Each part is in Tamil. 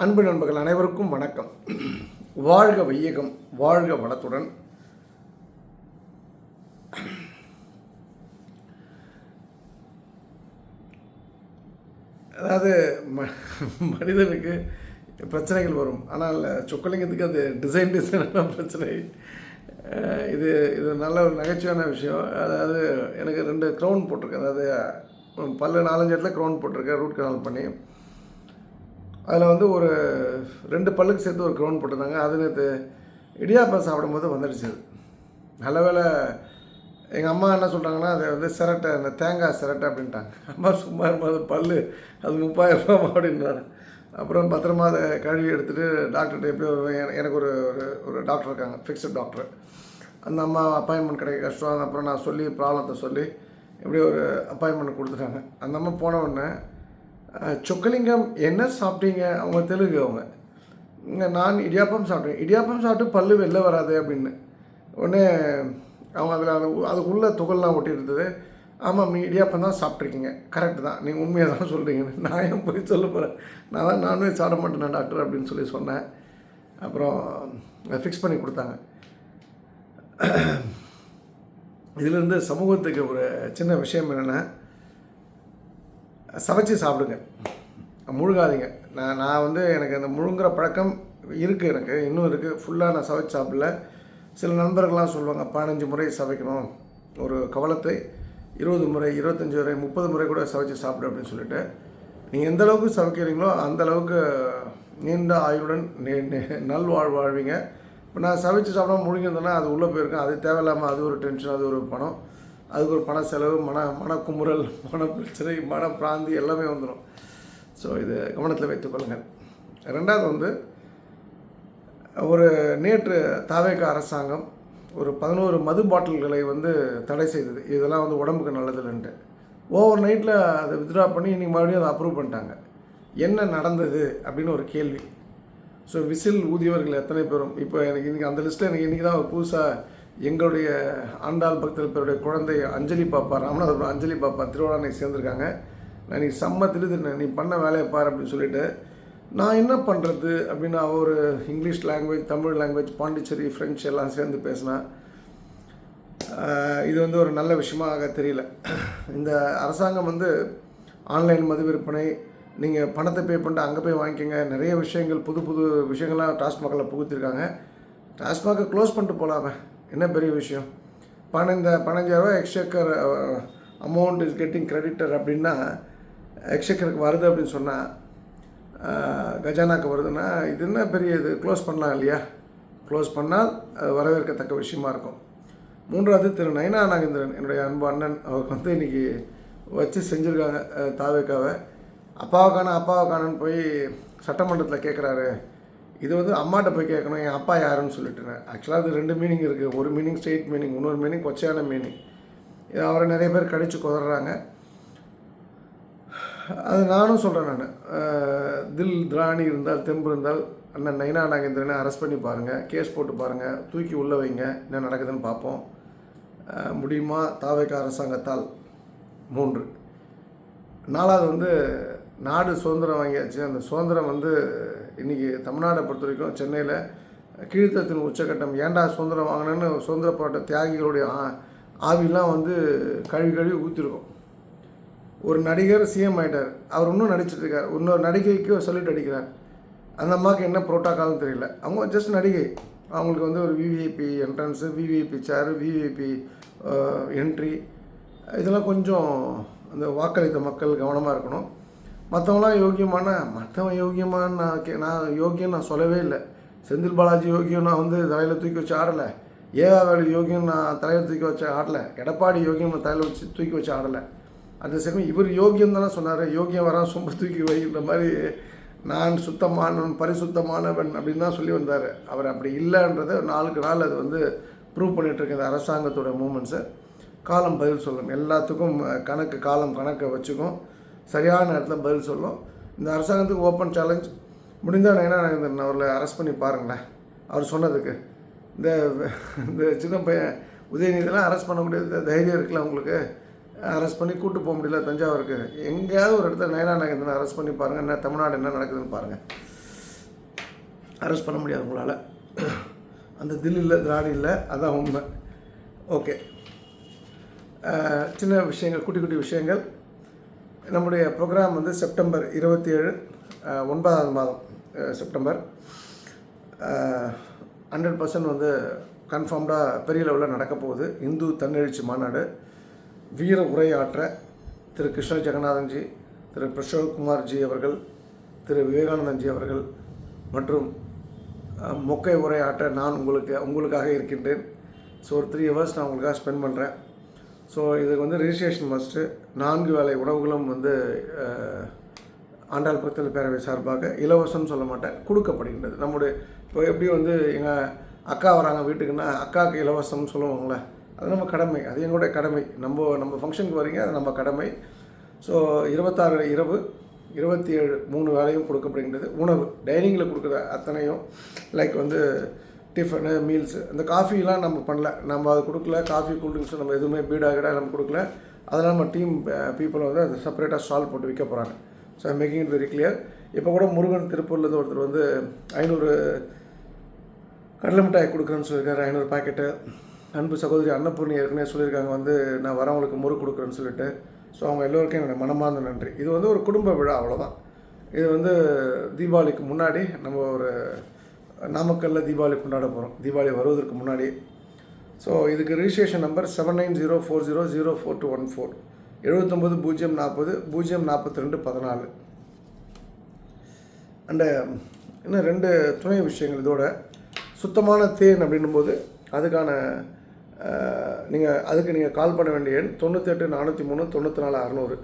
அன்பு நண்பர்கள் அனைவருக்கும் வணக்கம். வாழ்க வையகம், வாழ்க வளத்துடன். அதாவது மனிதனுக்கு பிரச்சனைகள் வரும், ஆனால் சொக்கலிங்கத்துக்கு அது டிசைனான பிரச்சனை. இது இது நல்ல ஒரு நகைச்சுவையான விஷயம். அதாவது எனக்கு 2 க்ரௌன் போட்டிருக்கேன். அதாவது பல்லு 4-5 இடத்துல க்ரௌன் போட்டிருக்கேன், ரூட் கனால் பண்ணி. அதில் வந்து ஒரு 2 பல்லுக்கு சேர்த்து ஒரு க்ரௌன் போட்டிருந்தாங்க. அது நேற்று இடியாப்பம் சாப்பிடும்போது வந்துடுச்சு. அது நல்ல வேலை. எங்கள் அம்மா என்ன சொல்கிறாங்கன்னா, அதை வந்து சிரட்டை, அந்த தேங்காய் சிரட்டை அப்படின்ட்டாங்க. அம்மா சும்மா இருப்பது பல்லு அது 30,000 ரூபா அப்படின்றாங்க. அப்புறம் பத்திரமா அதை கழுவி எடுத்துகிட்டு டாக்டர்கிட்ட எப்படியோ எனக்கு ஒரு ஒரு டாக்டர் இருக்காங்க, ஃபிக்ஸட் டாக்டர். அந்த அம்மா அப்பாயின்மெண்ட் கிடைக்க கஷ்டம். அப்புறம் நான் சொல்லி ப்ராப்ளத்தை சொல்லி எப்படியோ ஒரு அப்பாயின்மெண்ட் கொடுத்துட்டாங்க. அந்த அம்மா போன உடனே, சொக்கலிங்கம் என்ன சாப்பிட்டீங்க? அவங்க தெலுங்கு. அவங்க நான் இடியாப்பம் சாப்பிட்டேன். இடியாப்பம் சாப்பிட்டு பல்லு வெளில வராது அப்படின்னு. உடனே அவங்க அதில் அதுக்குள்ளே துகள்லாம் ஒட்டி இருந்தது. ஆமாம், நீங்கள் இடியாப்பம் தான் சாப்பிட்ருக்கீங்க, கரெக்டு தான், நீங்கள் உண்மையாக தான் சொல்கிறீங்கன்னு. நான் ஏன் போய் சொல்ல போகிறேன்? நான் தான் நான்வெஜ் சாப்பிட மாட்டேன் டாக்டர் அப்படின்னு சொல்லி சொன்னேன். அப்புறம் ஃபிக்ஸ் பண்ணி கொடுத்தாங்க. இதிலிருந்து சமூகத்துக்கு ஒரு சின்ன விஷயம் என்னென்னா, சமைச்சு சாப்பிடுங்க, முழுகாதீங்க. நான் வந்து எனக்கு அந்த முழுங்குற பழக்கம் இருக்குது, எனக்கு இன்னும் இருக்குது. ஃபுல்லாக நான் சமைச்சு சாப்பிடல. சில நண்பர்கள்லாம் சொல்லுவாங்க 15 முறை சமைக்கணும், ஒரு கவலத்தை 20 முறை, 25 முறை, 30 முறை கூட சமைச்சு சாப்பிடு அப்படின்னு சொல்லிட்டு. நீங்கள் எந்த அளவுக்கு சமைக்கிறீங்களோ அந்தளவுக்கு நீண்ட ஆயுளுடன் நல்வாழ்வு வாழ்வீங்க. இப்போ நான் சமைச்சு சாப்பிடாம முழுங்கிருந்தேன்னா அது உள்ளே போயிருக்கேன். அது தேவையில்லாமல் அது ஒரு டென்ஷன், அது ஒரு பணம், அதுக்கு ஒரு பண செலவு, மனக்குமுறல், மன பிரச்சனை, மன பிராந்தி எல்லாமே வந்துடும். ஸோ இது கவனத்தில் வைத்துக்கொள்ளுங்கள். 2வது வந்து, ஒரு நேற்று தாவேகா அரசாங்கம் ஒரு 11 மது பாட்டில்களை வந்து தடை செய்தது. இதெல்லாம் வந்து உடம்புக்கு நல்லதில்லைன்ட்டு. ஓவர் நைட்டில் அதை வித்ட்ரா பண்ணி இன்றைக்கி மறுபடியும் அதை அப்ரூவ் பண்ணிட்டாங்க. என்ன நடந்தது அப்படின்னு ஒரு கேள்வி. ஸோ விசில் ஊதியவர்கள் எத்தனை பேரும் இப்போ எனக்கு இன்றைக்கி அந்த லிஸ்ட்டில் எனக்கு இன்றைக்கி தான் புதுசாக எங்களுடைய ஆண்டாள் பக்தர் பேருடைய குழந்தை அஞ்சலி பாப்பா, ராமநாதபுரம் அஞ்சலி பாப்பா திருவாரூரை சேர்ந்துருக்காங்க. நான் இன்றைக்கி செம்ம திருதுனேன், நீ பண்ண வேலையை பார் அப்படின்னு சொல்லிவிட்டு. நான் என்ன பண்ணுறது அப்படின்னு ஒரு English language, Tamil language, Pondicherry, French எல்லாம் சேர்ந்து பேசினா. இது வந்து ஒரு நல்ல விஷயமாக தெரியல. இந்த அரசாங்கம் வந்து ஆன்லைன் மது விற்பனை, நீங்கள் பணத்தை பே பண்ணிட்டு அங்கே போய் வாங்கிக்கோங்க, நிறைய விஷயங்கள், புது புது விஷயங்கள்லாம் டாஸ்மாகில் புகுத்திருக்காங்க. டாஸ்மாகை க்ளோஸ் பண்ணிட்டு போகலாமே, என்ன பெரிய விஷயம்? இந்த 15,000 எக்ஸ்சேக்கர் அமௌண்ட் இஸ் கெட்டிங் கிரெடிட்டர் அப்படின்னா, எக்ஸ்சேக்கருக்கு வருது அப்படின்னு சொன்னால், கஜானாக்கு வருதுன்னா இது என்ன பெரிய இது? க்ளோஸ் பண்ணலாம் இல்லையா? க்ளோஸ் பண்ணால் அது வரவேற்கத்தக்க விஷயமா இருக்கும். 3வது, திரு நயனா நாகேந்திரன், என்னுடைய அன்பு அண்ணன், அவருக்கு வந்து இன்றைக்கி வச்சு செஞ்சுருக்காங்க தாவேக்காவை. அப்பாவுக்கானன்னு போய் சட்டமன்றத்தில் கேட்குறாரு. இது வந்து அம்மாட்ட போய் கேட்கணும், என் அப்பா யாருன்னு சொல்லிட்டுனேன். ஆக்சுவலாக அது 2 மீனிங் இருக்குது. ஒரு மீனிங் ஸ்ட்ரெயிட் மீனிங், இன்னொரு மீனிங் கொச்சையான மீனிங். இது அவரை நிறைய பேர் கடிச்சு குதறாங்க. அது நானும் சொல்கிறேன். நான் தில் திராணி இருந்தால், தெம்பு இருந்தால், அண்ணன் நயனா நாகேந்திரனை அரெஸ்ட் பண்ணி பாருங்கள், கேஸ் போட்டு பாருங்கள், தூக்கி உள்ளே வைங்க, என்ன நடக்குதுன்னு பார்ப்போம். முடியுமா தாவேகா அரசாங்கத்தால்? 3. 4வது வந்து, நாடு சுதந்திரம் வாங்கியாச்சு. அந்த சுதந்திரம் வந்து இன்றைக்கி தமிழ்நாடை பொறுத்த வரைக்கும் சென்னையில் கீழ்த்தரத்தின் உச்சக்கட்டம். ஏன்டா சுதந்திரம் வாங்கினேன்னு சுதந்திர போராட்ட தியாகிகளுடைய ஆவிலாம் வந்து கழுவி ஊற்றிருக்கும். ஒரு நடிகர் சிஎம் ஆகிட்டார், அவர் இன்னும் நடிச்சிட்ருக்கார். இன்னொரு நடிகைக்கு சொல்லிட்டு அடிக்கிறார். அந்த அம்மாவுக்கு என்ன ப்ரோட்டோக்கால்னு தெரியல. அவங்க ஜஸ்ட் நடிகை. அவங்களுக்கு வந்து ஒரு விவிஐபி என்ட்ரன்ஸு, விவிஐபி சேரு, விவிஐபி என்ட்ரி, இதெல்லாம் கொஞ்சம் அந்த வாக்களித்த மக்கள் கவனமாக இருக்கணும். மற்றவங்களாம் மற்றவன் யோகியமான நான் யோகியம் நான் சொல்லவே இல்லை. செந்தில் பாலாஜி யோகியம் நான் வந்து தலையில் தூக்கி வச்சு ஆடலை. ஏவாவேலு யோகியம் நான் தலையில் தூக்கி வச்சு ஆடலை. எடப்பாடி யோகியம் நான் தலையில் வச்சு தூக்கி வச்சு ஆடலை. அந்த சமயம் இவர் யோகியம் தானே சொன்னார். யோகியம் வரான் சும்மா தூக்கி வைக்கிற மாதிரி, நான் சுத்தமானவன், பரிசுத்தமானவன் அப்படின்னு தான் சொல்லி வந்தார். அவர் அப்படி இல்லைன்றதை நாளுக்கு நாள் அது வந்து ப்ரூவ் பண்ணிகிட்ருக்கு. இந்த அரசாங்கத்தோட மூமெண்ட்ஸை காலம் பதில் சொல்லும். எல்லாத்துக்கும் கணக்கை வச்சுக்கும், சரியான நேரத்தில் பதில் சொல்லும். இந்த அரசாங்கத்துக்கு ஓப்பன் சேலஞ்ச். முடிந்தால் நயனா நாகேந்திரன் அவர்களை அரெஸ்ட் பண்ணி பாருங்களேன். அவர் சொன்னதுக்கு இந்த சின்ன பையன் உதயநிதியெல்லாம் அரெஸ்ட் பண்ணக்கூடிய தைரியம் இருக்குல்ல உங்களுக்கு? அரெஸ்ட் பண்ணி கூட்டு போக முடியல தஞ்சாவூருக்கு. எங்கேயாவது ஒரு இடத்துல நயனா நாகேந்திரன் அரெஸ்ட் பண்ணி பாருங்கள், என்ன தமிழ்நாடு என்ன நடக்குதுன்னு பாருங்கள். அரெஸ்ட் பண்ண முடியாது உங்களால். அந்த தில் இல்லை, திராணி இல்லை, அதான் உண்மை. ஓகே, சின்ன விஷயங்கள், குட்டி குட்டி விஷயங்கள். நம்முடைய ப்ரோக்ராம் வந்து செப்டம்பர் 27, 9வது மாதம் செப்டம்பர் 100% வந்து கன்ஃபார்ம்டாக பெரிய லெவலில் நடக்க போகுது. இந்து தன்னெழுச்சி மாநாடு. வீர உரையாற்ற திரு கிருஷ்ண ஜெகநாதன்ஜி, திரு பிரசோத்குமார்ஜி அவர்கள், திரு விவேகானந்தன்ஜி அவர்கள் மற்றும் மொக்கை உரையாற்ற நான் உங்களுக்காக இருக்கின்றேன். ஸோ ஒரு 3 hours நான் உங்களுக்காக ஸ்பெண்ட் பண்ணுறேன். ஸோ இதுக்கு வந்து ரிஜிஸ்ட்ரேஷன் மஸ்ட்டு. 4 வேளை உணவுகளும் வந்து ஆண்டாள் பக்தர்கள் பேரவை சார்பாக இலவசம்னு சொல்ல மாட்டேன், கொடுக்கப்படுகின்றது. நம்முடைய இப்போ எப்படி வந்து எங்கள் அக்கா வராங்க வீட்டுக்குன்னா அக்காவுக்கு இலவசம்னு சொல்லுவாங்களே, அது நம்ம கடமை, அது எங்களுடைய கடமை. நம்ம ஃபங்க்ஷனுக்கு வரீங்க, அது நம்ம கடமை. ஸோ 26 இரவு 27 3 வேளையும் கொடுக்கப்படுகின்றது. உணவு டைனிங்கில் கொடுக்குற அத்தனையும் லைக் வந்து டிஃபனு, மீல்ஸு. இந்த காஃபிலாம் நம்ம பண்ணல, நம்ம அது கொடுக்கல. காஃபி, கூல்ட்ரிங்க்ஸ் நம்ம எதுவுமே பீடாகிடா நம்ம கொடுக்கல. அதெல்லாம் நம்ம டீம் பீப்புள் வந்து அது செப்பரேட்டாக ஸ்டால் போட்டு விற்க போகிறாங்க. So I making it very clear. இப்போ கூட முருகன் திருப்பூர்லேருந்து ஒருத்தர் வந்து 500 கடலை மிட்டாய் கொடுக்குறேன்னு சொல்லியிருக்காரு, 500 பாக்கெட்டு. அன்பு சகோதரி அன்னபூர்ணி ஏற்கனவே சொல்லியிருக்காங்க வந்து நான் வரவங்களுக்கு முறுக்கு கொடுக்குறேன்னு சொல்லிட்டு. ஸோ அவங்க எல்லோருக்கும் என்னுடைய மனமார்ந்த நன்றி. இது வந்து ஒரு குடும்ப விழா, அவ்வளோதான். இது வந்து தீபாவளிக்கு முன்னாடி நம்ம ஒரு நாமக்கல்லில் தீபாவளி கொண்டாட போகிறோம், தீபாவளி வருவதற்கு முன்னாடி. ஸோ இதுக்கு ரிஜிஸ்ட்ரேஷன் நம்பர் 7904004214 79 040 042 அண்டு இன்னும் 2 துணை விஷயங்கள். இதோட சுத்தமான தேன் அப்படின்னும் போது அதுக்கான அதுக்கு நீங்கள் கால் பண்ண வேண்டிய எண் 98 403 94 600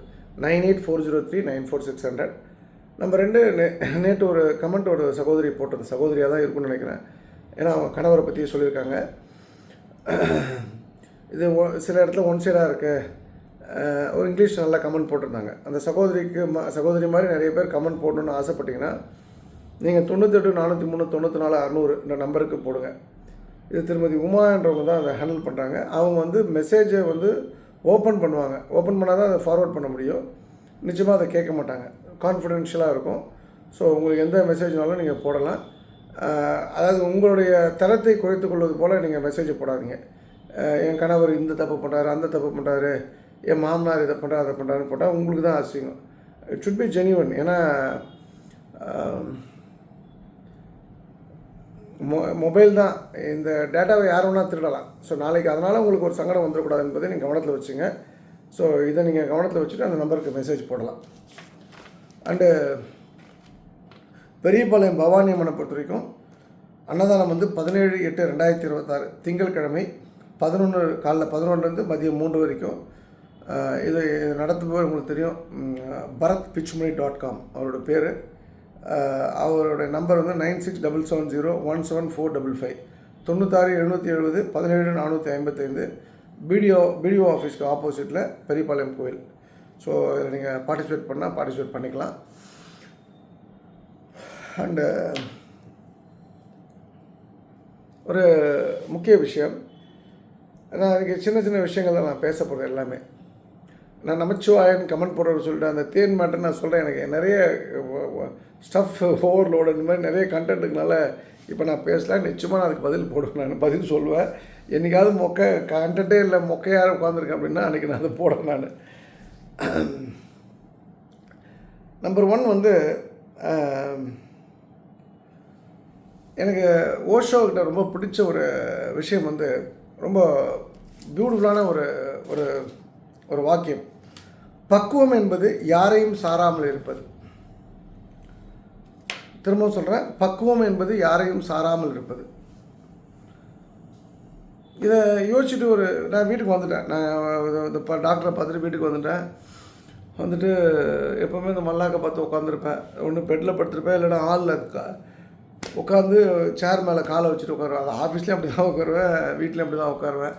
98403 94600. நம்பர் 2, நேற்று ஒரு கமெண்ட் ஒரு சகோதரி போட்டது, சகோதரியாக தான் இருக்குன்னு நினைக்கிறேன், ஏன்னா அவங்க கணவரை பற்றி சொல்லியிருக்காங்க. இது சில இடத்துல ஒன் சைடாக இருக்குது. ஒரு இங்கிலீஷ் நல்லா கமெண்ட் போட்டிருந்தாங்க. அந்த சகோதரி மாதிரி நிறைய பேர் கமெண்ட் போடணுன்னு ஆசைப்பட்டீங்கன்னா நீங்கள் 98 403 94 600 இந்த நம்பருக்கு போடுங்க. இது திருமதி உமான்றவங்க தான் அதை ஹேண்டில் பண்ணுறாங்க. அவங்க வந்து மெசேஜை வந்து ஓப்பன் பண்ணுவாங்க. ஓப்பன் பண்ணால் தான் அதை ஃபார்வர்ட் பண்ண முடியும். நிச்சயமாக அதை கேட்க மாட்டாங்க, கான்ஃபிடென்ஷியலாக இருக்கும். ஸோ உங்களுக்கு எந்த மெசேஜ்னாலும் நீங்கள் போடலாம். அதாவது உங்களுடைய தரத்தை குறைத்து கொள்வது போல் நீங்கள் மெசேஜை போடாதீங்க. என் கணவர் இந்த தப்பு பண்ணுறாரு, அந்த தப்பு பண்ணுறாரு, என் மாமனார் இதை பண்ணுறாரு, அதை பண்ணுறாருன்னு போட்டால் உங்களுக்கு தான் அசிங்கம். It should be genuine. ஏன்னா மொபைல் தான், இந்த டேட்டாவை யார் வேணால் திருடலாம். ஸோ நாளைக்கு அதனால் உங்களுக்கு ஒரு சங்கடம் வந்துடக்கூடாது என்பதை நீங்கள் கவனத்தில் வச்சுங்க. ஸோ இதை நீங்கள் கவனத்தில் வச்சுட்டு அந்த நம்பருக்கு மெசேஜ் போடலாம். அண்டு பெரியபாளையம் பவானி அம்மனை பொறுத்த வரைக்கும் அன்னதானம் வந்து 17/8/2026 திங்கட்கிழமை 11 காலைல 11லேருந்து மதியம் 3 வரைக்கும். இது நடத்துபவர் உங்களுக்கு தெரியும், bharatpichmani.com அவரோட பேர். அவரோட நம்பர் வந்து 9677017455 96 770 17 455 பிடிஓ ஆஃபீஸ்க்கு ஆப்போசிட்டில் பெரியபாளையம் கோயில். ஸோ இதில் நீங்கள் பார்ட்டிசிபேட் பண்ணால் பார்ட்டிசிபேட் பண்ணிக்கலாம். அண்டு ஒரு முக்கிய விஷயம், நான் அதுக்கு சின்ன சின்ன விஷயங்கள் தான் நான் பேச போகிறேன். எல்லாமே நான் நமச்சிவாயன் கமெண்ட் போடுறது சொல்லிட்டு அந்த தேன் மேட்டர் நான் சொல்கிறேன். எனக்கு நிறைய ஸ்டஃப் ஓவர்லோடு இந்த மாதிரி நிறைய கண்டென்ட்டுக்குனால இப்போ நான் பேசலாம். நிச்சயமாக நான் அதுக்கு பதில் போடுவேன், நான் பதில் சொல்லுவேன். என்றைக்காவது கண்டென்ட்டே இல்லை மொக்கையாக உட்காந்துருக்கேன் அப்படின்னா அன்றைக்கி நான் அதை போடுறேன். நான் நம்பர் 1 வந்து எனக்கு ஓஷோக்கிட்ட ரொம்ப பிடிச்ச ஒரு விஷயம் வந்து ரொம்ப பியூட்டிஃபுல்லான ஒரு வாக்கியம். பக்குவம் என்பது யாரையும் சாராமல் இருப்பது. திரும்ப சொல்கிறேன், பக்குவம் என்பது யாரையும் சாராமல் இருப்பது. இதை யோசிச்சுட்டு நான் வீட்டுக்கு வந்துட்டேன். நான் இப்போ டாக்டரை பார்த்துட்டு வீட்டுக்கு வந்துட்டு எப்போவுமே இந்த மல்லாக்கை பார்த்து உட்காந்துருப்பேன். ஒன்று பெட்டில் படுத்துருப்பேன், இல்லைன்னா ஹாலில் உட்காந்து சேர் மேலே காலை வச்சுட்டு உட்காருவேன். அது ஆஃபீஸ்லேயும் அப்படி தான் உட்காருவேன், வீட்லேயும் அப்படி தான் உட்காருவேன்.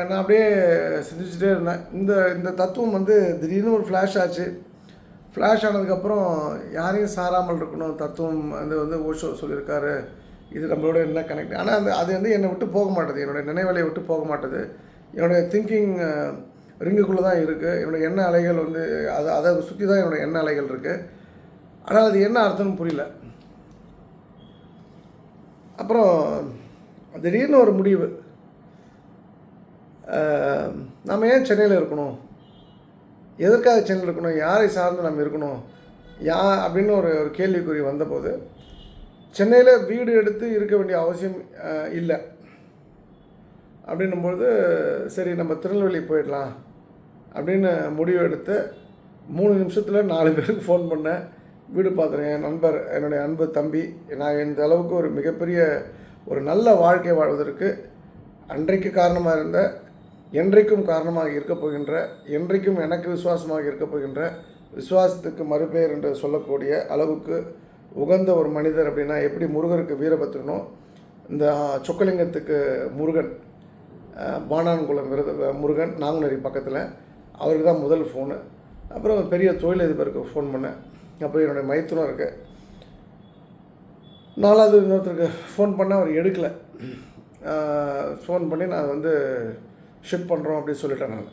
நான் அப்படியே சிந்திச்சுட்டே இருந்தேன். இந்த தத்துவம் வந்து திடீர்னு ஒரு ஃப்ளாஷ் ஆச்சு. ஃப்ளாஷ் ஆனதுக்கப்புறம் யாரையும் சாராமல் இருக்கணும் தத்துவம் வந்து ஓஷோ சொல்லியிருக்காரு. இது நம்மளோட என்ன கனெக்ட். ஆனால் அது வந்து என்னை விட்டு போக மாட்டேது, என்னுடைய நினைவலையை விட்டு போக மாட்டேது. என்னுடைய திங்கிங் ரிங்குக்குள்ளே தான் இருக்குது. என்னுடைய எண்ண அலைகள் வந்து அதை சுற்றி தான் என்னுடைய எண்ண அலைகள் இருக்குது. ஆனால் அது என்ன அர்த்தம்னு புரியல. அப்புறம் திடீர்னு ஒரு முடிவு, நம்ம ஏன் சென்னையில் இருக்கணும், எதற்காக சென்னையில் இருக்கணும், யாரை சார்ந்து நம்ம இருக்கணும், அப்படின்னு ஒரு ஒரு கேள்விக்குறி வந்தபோது சென்னையில் வீடு எடுத்து இருக்க வேண்டிய அவசியம் இல்லை அப்படின்னும்பொழுது, சரி நம்ம திருநெல்வேலி போயிடலாம் அப்படின்னு முடிவு எடுத்து 3 நிமிஷத்தில் 4 பேருக்கு ஃபோன் பண்ணேன். வீடு பார்த்துறேன். என் நண்பர், என்னுடைய அன்பு தம்பி, நான் இந்த அளவுக்கு ஒரு மிகப்பெரிய ஒரு நல்ல வாழ்க்கை வாழ்வதற்கு அன்றைக்கு காரணமாக இருந்த, என்றைக்கும் காரணமாக இருக்கப் போகின்ற, என்றைக்கும் எனக்கு விசுவாசமாக இருக்கப் போகின்ற, விசுவாசத்துக்கு மறுபெயர் என்று சொல்லக்கூடிய அளவுக்கு உகந்த ஒரு மனிதர் அப்படின்னா எப்படி முருகருக்கு வீரபத்ரனோ, இந்த சொக்கலிங்கத்துக்கு முருகன், பாணான்குளம் முருகன் நாங்குநேரி பக்கத்தில், அவருக்கு தான் முதல் ஃபோனு. அப்புறம் பெரிய தொழிலதிபருக்கு ஃபோன் பண்ணேன். அப்புறம் என்னுடைய மைத்துனம் இருக்கு. 4வது இன்னொருத்தருக்கு ஃபோன் பண்ணால் அவர் எடுக்கலை. ஃபோன் பண்ணி நான் ஷிஃப்ட் பண்ணுறோம் அப்படின்னு சொல்லிட்டேன் நான்.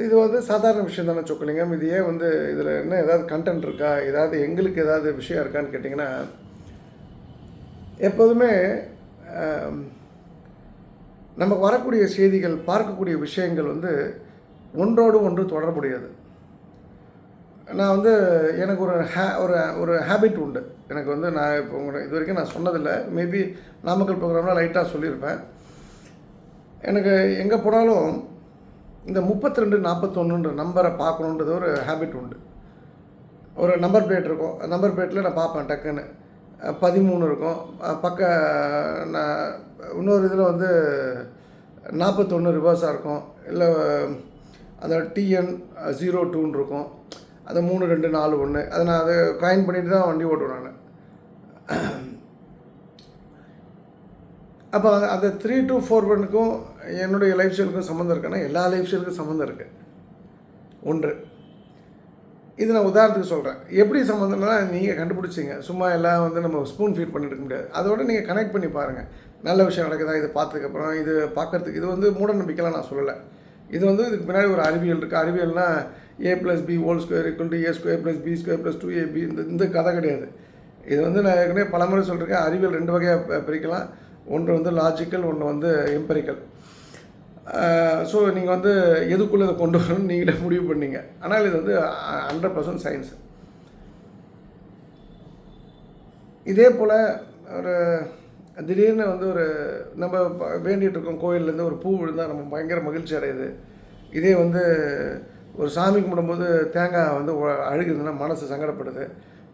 இது சாதாரண விஷயம் தானே சொக்கலிங்கம், இது ஏன் இதில் என்ன ஏதாவது கண்டென்ட் இருக்கா, ஏதாவது எங்களுக்கு ஏதாவது விஷயம் இருக்கான்னு கேட்டிங்கன்னா, எப்போதுமே நமக்கு வரக்கூடிய செய்திகள், பார்க்கக்கூடிய விஷயங்கள் ஒன்றோடு ஒன்று தொடர்புடையது. நான் எனக்கு ஒரு ஹேபிட் உண்டு. எனக்கு நான் இப்போ இது வரைக்கும் நான் சொன்னதில்லை, மேபி நாமக்கல் ப்ரோக்ராமில் லைட்டாக சொல்லியிருப்பேன். எனக்கு எங்கே போனாலும் இந்த 32 41ன்ற நம்பரை பார்க்கணுன்றது ஒரு ஹேபிட் உண்டு. ஒரு நம்பர் பிளேட் இருக்கும், நம்பர் பிளேட்டில் நான் பார்ப்பேன். டக்குன்னு 13 இருக்கும், நான் இன்னொரு இதில் 41 ரிவர்ஸாக இருக்கும், இல்லை அந்த TN 02 இருக்கும், அது 3 2 4 1. அதை நான் காயின் பண்ணிட்டு தான் வண்டி ஓட்டுவேன் நான். அப்போ அந்த 3241க்கும் என்னுடைய லைஃப் ஸ்டைலுக்கும் சம்மந்தம் இருக்குன்னா, எல்லா லைஃப் ஸ்டைலுக்கும் சம்மந்தம் இருக்குது. ஒன்று இது நான் உதாரணத்துக்கு சொல்கிறேன். எப்படி சம்மந்தம்னா நீங்கள் கண்டுபிடிச்சிங்க, சும்மா எல்லாம் நம்ம ஸ்பூன் ஃபீட் பண்ணிட்டு இருக்க முடியாது. அதோட நீங்கள் கனெக்ட் பண்ணி பாருங்கள், நல்ல விஷயம் நடக்குதா, இது பார்த்ததுக்கப்புறம் இது பார்க்குறதுக்கு. இது மூட நம்பிக்கைலாம் நான் சொல்லலை. இது இதுக்கு பின்னாடி ஒரு அறிவியல் இருக்குது. அறிவியல்னால் a+b² = a² + b² + 2ab, இந்த கதை கிடையாது. இது நான் ஏற்கனவே பலமுறை சொல்லியிருக்கேன். அறிவியல் 2 வகையாக பிரிக்கலாம். ஒன்று லாஜிக்கல், ஒன்று எம்பரிக்கல். ஸோ நீங்கள் எதுக்குள்ளே இதை கொண்டு வரணும்னு நீங்களே முடிவு பண்ணீங்க. ஆனால் இது 100% சயின்ஸ். இதே போல் ஒரு திடீர்னு ஒரு நம்ம வேண்டிகிட்டு இருக்கோம், கோயிலேருந்து ஒரு பூ விழுந்தால் நம்ம பயங்கர மகிழ்ச்சி அடையுது. இதே ஒரு சாமி கும்பிடும்போது தேங்காய் அழுகுதுன்னா மனசு சங்கடப்படுது.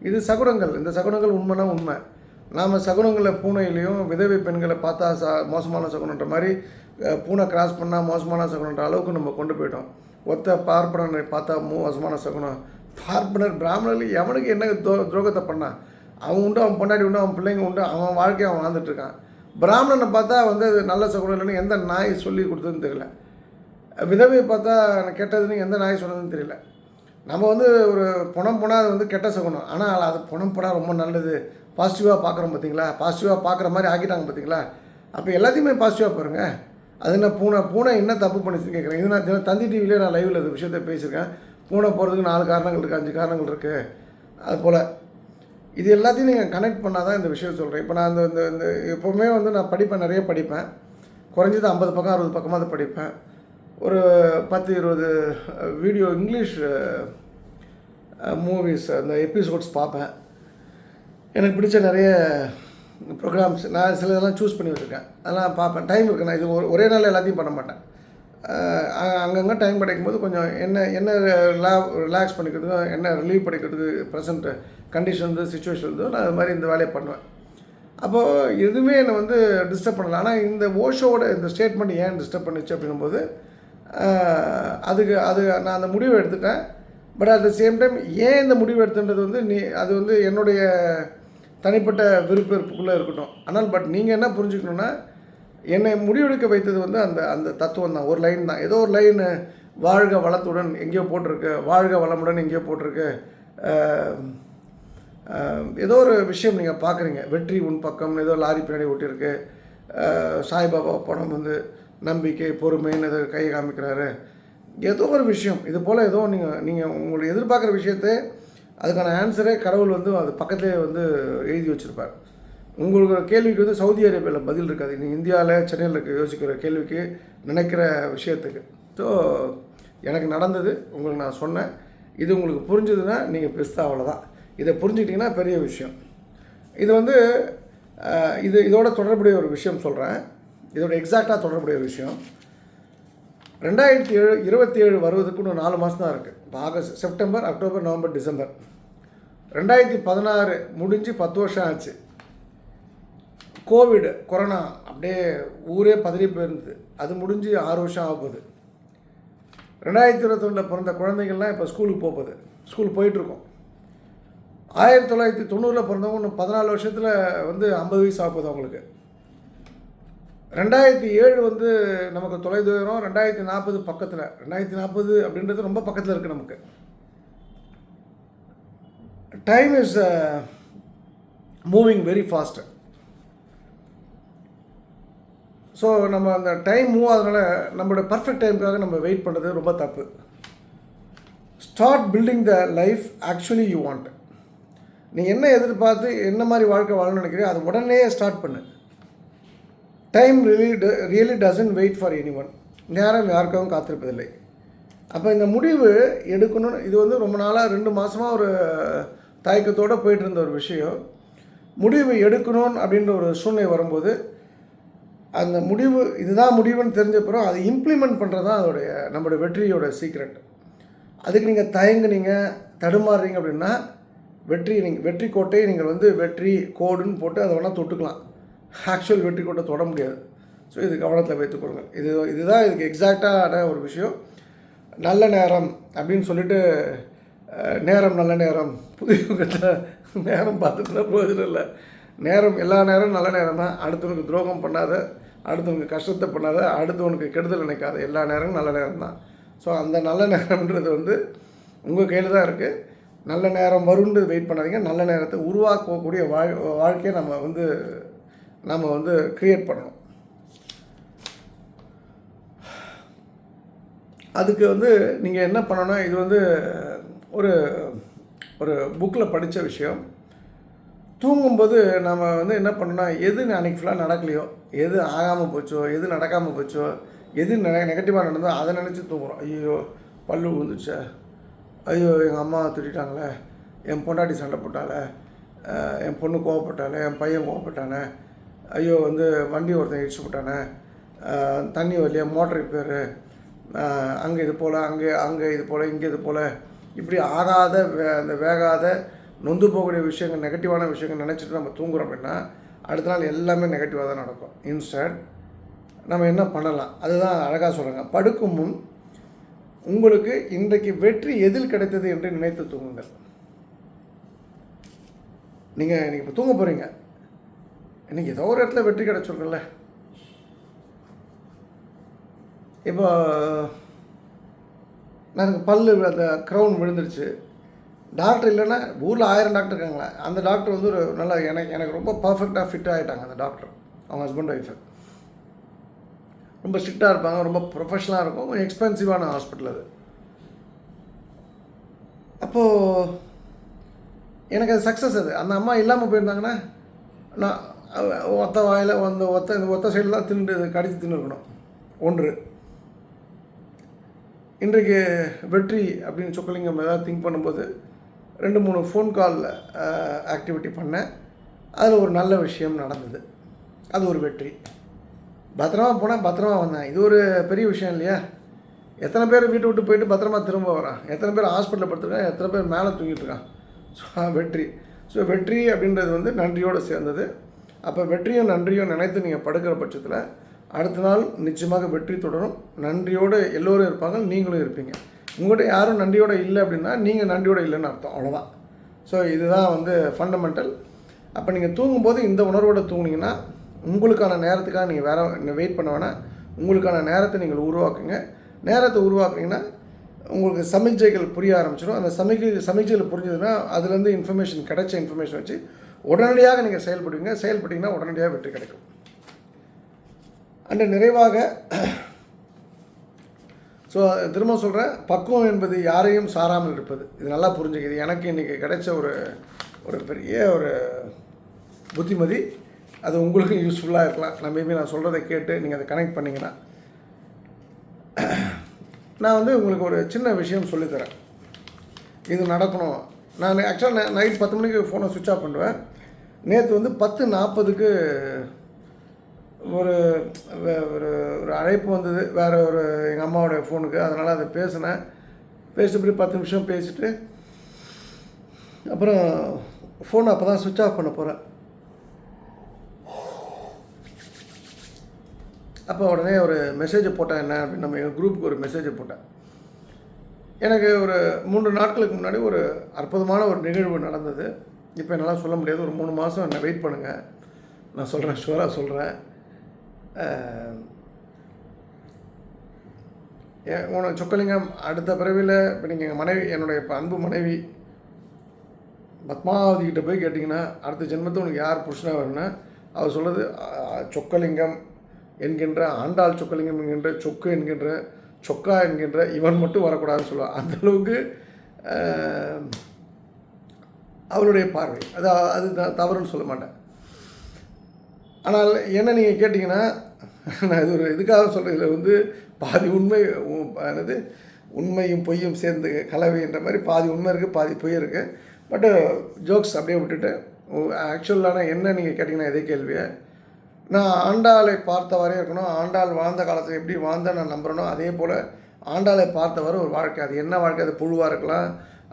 இது சகுனங்கள். இந்த சகுனங்கள் உண்மைனா உண்மை. நாம் சகுனங்களில் பூனையிலையும் விதவை பெண்களை பார்த்தா மோசமான சகுனன்ற மாதிரி, பூனை கிராஸ் பண்ணால் மோசமான சகுனன்ற அளவுக்கு நம்ம கொண்டு போயிட்டோம். பார்ப்பனரை பார்த்தா மோசமான சகுனம். பார்ப்பனர் பிராமணர்கள் எவனுக்கு என்ன துரோகத்தை பண்ணான், அவன் உண்டு, அவன் பொண்டாடி உண்டு, அவன் பிள்ளைங்க உண்டு, அவன் வாழ்க்கையை அவன் வாழ்ந்துட்டுருக்கான். பிராமணனை பார்த்தா நல்ல சகுனம் இல்லைன்னு எந்த நாய் சொல்லி கொடுத்ததுன்னு தெரியல. விதவையை பார்த்தா கெட்டதுன்னு எந்த நாய் சொன்னதுன்னு தெரியல. நம்ம ஒரு புணம் போனால் அது கெட்ட சகுனம். ஆனால் அது புணம் போனால் ரொம்ப நல்லது, பாசிட்டிவாக பார்க்குறோம் பார்த்தீங்களா, பாசிட்டிவாக பார்க்குற மாதிரி ஆக்கிட்டாங்க பார்த்தீங்களா. அப்போ எல்லாத்தையுமே பாசிட்டிவாக பாருங்கள். அது என்ன பூனை என்ன தப்பு பண்ணிச்சுன்னு கேட்குறேன். இது நான் தந்தி டிவிலே நான் லைவில் இந்த விஷயத்தை பேசியிருக்கேன். பூனை போகிறதுக்கு 4 காரணங்கள் இருக்குது, 5 காரணங்கள் இருக்குது. அதுபோல் இது எல்லாத்தையும் நீங்கள் கனெக்ட் பண்ணால் தான் இந்த விஷயம் சொல்கிறேன். இப்போ நான் இந்த எப்போவுமே நான் படிப்பேன், நிறைய படிப்பேன். குறைஞ்சது 50 பக்கம் 60 பக்கமாக படிப்பேன். ஒரு 10-20 வீடியோ இங்கிலீஷ் மூவிஸ் அந்த எபிசோட்ஸ் பார்ப்பேன். எனக்கு பிடிச்ச நிறைய ப்ரோக்ராம்ஸ் நான் சில இதெல்லாம் சூஸ் பண்ணி வச்சுருக்கேன், அதெல்லாம் பார்ப்பேன். டைம் இருக்குது, நான் இது ஒரே நாள் எல்லாத்தையும் பண்ண மாட்டேன். அங்கங்கே டைம் கிடைக்கும்போது கொஞ்சம் என்ன ரிலாக்ஸ் பண்ணிக்கிறதுக்கும், என்ன ரிலீவ் பண்ணிக்கிறதுக்கு ப்ரெசென்ட் கண்டிஷன் சுச்சுவேஷன் நான் அது மாதிரி இந்த வேலையை பண்ணுவேன். அப்போது எதுவுமே என்னை டிஸ்டர்ப் பண்ணலை. ஆனால் இந்த ஓஷோவோட இந்த ஸ்டேட்மெண்ட் ஏன் டிஸ்டர்ப் பண்ணிச்சு அப்படின்னும்போது, அது நான் அந்த முடிவை எடுத்துட்டேன். But at the same time ஏன் இந்த முடிவு எடுத்துன்றது அது என்னுடைய தனிப்பட்ட விருப்பக்குள்ளே இருக்கட்டும். ஆனால் நீங்கள் என்ன புரிஞ்சுக்கணுன்னா, என்னை முடிவெடுக்க வைத்தது அந்த அந்த தத்துவம் தான். ஒரு லைன் தான், ஏதோ ஒரு லைனு, வாழ்க வளத்துடன் எங்கேயோ போட்டிருக்கு, வாழ்க வளமுடன் எங்கேயோ போட்டிருக்கு. ஏதோ ஒரு விஷயம் நீங்கள் பார்க்குறீங்க, வெற்றி உன் பக்கம் ஏதோ லாரி பின்னாடி ஓட்டியிருக்கு. சாய்பாபா படம் நம்பிக்கை பொறுமைன்னு ஏதோ கையை காமிக்கிறாரு. ஏதோ ஒரு விஷயம் இது போல் ஏதோ நீங்கள் உங்களை எதிர்பார்க்குற விஷயத்தை, அதுக்கான ஆன்சரே கடவுள் அது பக்கத்துலேயே எழுதி வச்சுருப்பார். உங்களுக்கு கேள்விக்கு வந்து சவுதி அரேபியாவில் பதில் இருக்காது. நீங்கள் இந்தியாவில் சென்னையில் இருக்க யோசிக்கிற கேள்விக்கு நினைக்கிற விஷயத்துக்கு. ஸோ எனக்கு நடந்தது உங்களுக்கு நான் சொன்னேன். இது உங்களுக்கு புரிஞ்சுதுன்னா நீங்கள் பெஸ்ட்டாக அவ்வளோதான். இதை புரிஞ்சுக்கிட்டிங்கன்னா பெரிய விஷயம். இது வந்து இதோட தொடர்புடைய ஒரு விஷயம் சொல்கிறேன். இதோட எக்ஸாக்டாக தொடர்புடைய ஒரு விஷயம். 2027 வருவதுக்கு இன்னும் 4 மாதம் தான் இருக்குது. இப்போ August, September, October, November, December. 2016 முடிஞ்சு 10 வருஷம் ஆச்சு. கோவிடு, கொரோனா அப்படியே ஊரே பதறி போயிருந்தது. அது முடிஞ்சு 6 வருஷம் ஆக போகுது. 2022 பிறந்த குழந்தைகள்லாம் இப்போ ஸ்கூலுக்கு போகுது. ஸ்கூல் போயிட்டுருக்கோம். 1990 பிறந்தவங்க இன்னும் 14 வருஷத்தில் வந்து 50 வயசு ஆக போகுது அவங்களுக்கு. 2007 வந்து நமக்கு தொலைதூரம், 2040 பக்கத்தில். 2040 அப்படின்றது ரொம்ப பக்கத்தில் இருக்குது நமக்கு. Time is moving very fast. So நம்ம அந்த டைம் மூவ் ஆகுதுனால நம்மளோட பர்ஃபெக்ட் டைமுக்காக நம்ம வெயிட் பண்ணுறது ரொம்ப தப்பு. Start building the life actually you want. நீ என்ன எதிர்பார்த்து என்ன மாதிரி வாழ்க்கை வாழணும்னு நினைக்கிறீங்க அது உடனே ஸ்டார்ட் பண்ணு. Time really doesn't wait for anyone. நேரம் யாருக்காகவும் காத்திருப்பதில்லை. அப்போ இந்த முடிவு எடுக்கணும்னு இது வந்து ரொம்ப நாளாக 2 மாதமாக ஒரு தயக்கத்தோடு போயிட்டு இருந்த ஒரு விஷயம். முடிவு எடுக்கணும் அப்படின்ற ஒரு சூழ்நிலை வரும்போது அந்த முடிவு இதுதான் முடிவுன்னு தெரிஞ்ச பிறகு அதை இம்ப்ளிமெண்ட் பண்ணுறது தான் அதோடைய நம்மளுடைய வெற்றியோட சீக்ரெட். அதுக்கு நீங்கள் தயங்குனீங்க, தடுமாறுறீங்க அப்படின்னா வெற்றி கோட்டையை நீங்கள் வந்து வெற்றி கோடுன்னு போட்டு அதை வேணால் தொட்டுக்கலாம். ஆக்சுவல் வெற்றி கோட்டை தொட முடியாது. ஸோ இது கவனத்தில் வைத்துக்கொள்ளுங்க. இதுதான் இதுக்கு எக்ஸாக்டான ஒரு விஷயம். நல்ல நேரம் அப்படின்னு சொல்லிட்டு நேரம் நல்ல நேரம் புதிய யுகத்தில் நேரம் பார்த்துட்டுனா பிரயோஜனம் இல்லை. நேரம் எல்லா நேரம் நல்ல நேரம் தான். அடுத்தவனுக்கு துரோகம் பண்ணாத, அடுத்தவனுக்கு கஷ்டத்தை பண்ணாத, அடுத்தவனுக்கு கெடுதல் நினைக்காத, எல்லா நேரமும் நல்ல நேரம் தான். ஸோ அந்த நல்ல நேரம்ன்றது வந்து உங்கள் கையில் தான் இருக்குது. நல்ல நேரம் வரும்னு வெயிட் பண்ணாதீங்க. நல்ல நேரத்தை உருவாக்கக்கூடிய வாழ்க்கையை நம்ம வந்து க்ரியேட் பண்ணணும். அதுக்கு வந்து நீங்கள் என்ன பண்ணணும், இது வந்து ஒரு ஒரு புக்கில் படித்த விஷயம். தூங்கும்போது நம்ம வந்து என்ன பண்ணோன்னா, எது அன்றைக்கி ஃபுல்லாக நடக்கலையோ, எது ஆகாமல் போச்சோ, எது நடக்காமல் போச்சோ, எது நெகட்டிவாக நடந்தோ அதை நினச்சி தூங்குகிறோம். ஐயோ பல்லு விழுந்துச்சே, ஐயோ எங்கள் அம்மா திட்டாங்களே, என் பொண்டாட்டி சண்டை போட்டாலே, என் பொண்ணு கோவப்பட்டாலே, என் பையன் கோவப்பட்டானே, ஐயோ வந்து வண்டி ஒருத்தன் இடிச்சு போட்டானே, தண்ணி வரலையா, மோட்டர் ரிப்பேரு, அங்கே இது போல், அங்கே இது போல், இங்கே இது போல், இப்படி ஆகாத அந்த வேகாத நொந்து போகக்கூடிய விஷயங்கள், நெகட்டிவான விஷயங்கள் நினச்சிட்டு நம்ம தூங்குறோம் அப்படின்னா அடுத்த நாள் எல்லாமே நெகட்டிவாக தான் நடக்கும். இன்ஸ்டன்ட் நம்ம என்ன பண்ணலாம், அதுதான் அழகாக சொல்கிறாங்க. படுக்கும் முன் உங்களுக்கு இன்றைக்கு வெற்றி எதில் கிடைத்தது என்று நினைத்து தூங்குங்கள். நீங்கள் இன்றைக்கி இப்போ தூங்க போகிறீங்க, இன்றைக்கி ஏதோ ஒரு இடத்துல வெற்றி கிடைச்சிருக்குல்ல. இப்போ எனக்கு பல்லு அந்த க்ரௌன் விழுந்துருச்சு, டாக்டர் இல்லைன்னா ஊரில் 1000 டாக்டர் இருக்காங்களே, அந்த டாக்டர் வந்து ஒரு நல்லா எனக்கு ரொம்ப பர்ஃபெக்டாக ஃபிட் ஆகிட்டாங்க. அந்த டாக்டர் அவங்க ஹஸ்பண்ட் ஒய்ஃபு ரொம்ப ஸ்ட்ரிக்டாக இருப்பாங்க, ரொம்ப ப்ரொஃபஷனலாக இருக்கும், கொஞ்சம் எக்ஸ்பென்சிவான ஹாஸ்பிட்டல் அது. அப்போது எனக்கு அது சக்ஸஸ். அது அந்த அம்மா இல்லாமல் போயிருந்தாங்கன்னா நான் ஒத்த வாயில் இந்த ஒத்த சைடில் தான் கடித்து தின்னுருக்கணும். ஒன்று இன்றைக்கு வெற்றி அப்படின்னு சொக்கலிங்கம் ஏதாவது திங்க் பண்ணும்போது 2-3 ஃபோன் கால் ஆக்டிவிட்டி பண்ணேன். அதில் ஒரு நல்ல விஷயம் நடந்தது, அது ஒரு வெற்றி. பத்திரமா போனேன், பத்திரமா வந்தேன், இது ஒரு பெரிய விஷயம் இல்லையா? எத்தனை பேர் வீட்டை விட்டு போயிட்டு பத்திரமா திரும்ப வரான், எத்தனை பேர் ஹாஸ்பிட்டலில் படுத்துருக்கான், எத்தனை பேர் மேலே தூங்கிட்டு இருக்கான். ஸோ வெற்றி. ஸோ வெற்றி அப்படின்றது வந்து நன்றியோடு சேர்ந்தது. அப்போ வெற்றியும் நன்றியும் நினைத்து நீங்கள் படுக்கிற பட்சத்தில் அடுத்த நாள் நிச்சயமாக வெற்றி தொடரும். நன்றியோடு எல்லோரும் இருப்பாங்க, நீங்களும் இருப்பீங்க. உங்கள்கிட்ட யாரும் நன்றியோடு இல்லை அப்படின்னா நீங்கள் நன்றியோடு இல்லைன்னு அர்த்தம், அவ்வளோதான். ஸோ இதுதான் வந்து ஃபண்டமெண்டல். அப்போ நீங்கள் தூங்கும்போது இந்த உணர்வோடு தூங்குனீங்கன்னா உங்களுக்கான நேரத்துக்காக நீங்கள் வேறு வெயிட் பண்ண வேணாம். உங்களுக்கான நேரத்தை நீங்கள் உருவாக்குங்க. நேரத்தை உருவாக்குனீங்கன்னா உங்களுக்கு சமிக்ஞைகள் புரிய ஆரம்பிச்சிடும். அந்த சமிக்ஞைகள் புரிஞ்சதுன்னா அதுலேருந்து கிடைச்ச இன்ஃபர்மேஷன் வச்சு உடனடியாக நீங்கள் செயல்பட்டீங்கன்னா உடனடியாக வெற்றி கிடைக்கும். அண்ட் நிறைவாக ஸோ திரும்ப சொல்கிறேன், பக்குவம் என்பது யாரையும் சாராமல் இருப்பது. இது நல்லா புரிஞ்சுக்குது. எனக்கு இன்றைக்கி கிடைச்ச ஒரு பெரிய ஒரு புத்திமதி. அது உங்களுக்கும் யூஸ்ஃபுல்லாக இருக்கலாம். மேபி நான் சொல்கிறத கேட்டு நீங்கள் அதை கனெக்ட் பண்ணிங்கன்னா. நான் வந்து உங்களுக்கு ஒரு சின்ன விஷயம் சொல்லித்தரேன். இது நடக்கணும். நான் ஆக்சுவலாக நைட் 10 மணிக்கு ஃபோனை சுவிட்ச் ஆஃப் பண்ணுவேன். நேற்று வந்து 10:40க்கு ஒரு ஒரு ஒரு அழைப்பு வந்தது வேறு ஒரு எங்கள் அம்மாவோடைய ஃபோனுக்கு. அதனால் அதை பேசினேன். பேசிட்டு 10 நிமிஷம் பேசிவிட்டு அப்புறம் ஃபோனை அப்போ தான் சுவிட்ச் ஆஃப் பண்ண போகிறேன். அப்போ உடனே ஒரு மெசேஜை போட்டேன். என்ன அப்படின்னு நம்ம எங்கள் குரூப்புக்கு ஒரு மெசேஜை போட்டேன். எனக்கு ஒரு 3 நாட்களுக்கு முன்னாடி ஒரு அற்புதமான ஒரு நிகழ்வு நடந்தது. இப்போ என்னால் சொல்ல முடியாது. ஒரு 3 மாதம் என்னை வெயிட் பண்ணுங்கள், நான் சொல்கிறேன், ஷுவராக சொல்கிறேன். உனக்கு சொக்கலிங்கம் அடுத்த பிறவியில் இப்போ நீங்கள் எங்கள் மனைவி, என்னுடைய இப்போ அன்பு மனைவி பத்மாவதிக்கிட்ட போய் கேட்டிங்கன்னா அடுத்த ஜென்மத்தை உனக்கு யார் புருஷனாக வேணும்னா அவர் சொல்கிறது சொக்கலிங்கம் என்கின்ற ஆண்டாள் சொக்கலிங்கம் என்கின்ற சொக்கு என்கின்ற சொக்கா என்கின்ற இவன் மட்டும் வரக்கூடாதுன்னு சொல்லுவாள். அந்தளவுக்கு அவருடைய பார்வை. அது தவறுன்னு சொல்ல மாட்டேன். ஆனால் என்ன நீங்கள் கேட்டிங்கன்னா, நான் இது ஒரு இதுக்காக சொல்கிறதில் வந்து பாதி உண்மை, என்னது உண்மையும் பொய்யும் சேர்ந்து கலவைன்ற மாதிரி பாதி உண்மை இருக்குது, பாதி பொய் இருக்குது. பட்டு ஜோக்ஸ் அப்படியே விட்டுட்டு ஆக்சுவலான என்ன நீங்கள் கேட்டிங்கன்னா இதே கேள்வியை, நான் ஆண்டாளை பார்த்தவரே இருக்கணும். ஆண்டாள் வாழ்ந்த காலத்தில் எப்படி வாழ்ந்த நான் நம்புகிறனோ அதே போல் ஆண்டாளை பார்த்தவரை ஒரு வாழ்க்கை. அது என்ன வாழ்க்கை? அது புழுவாக இருக்கலாம்,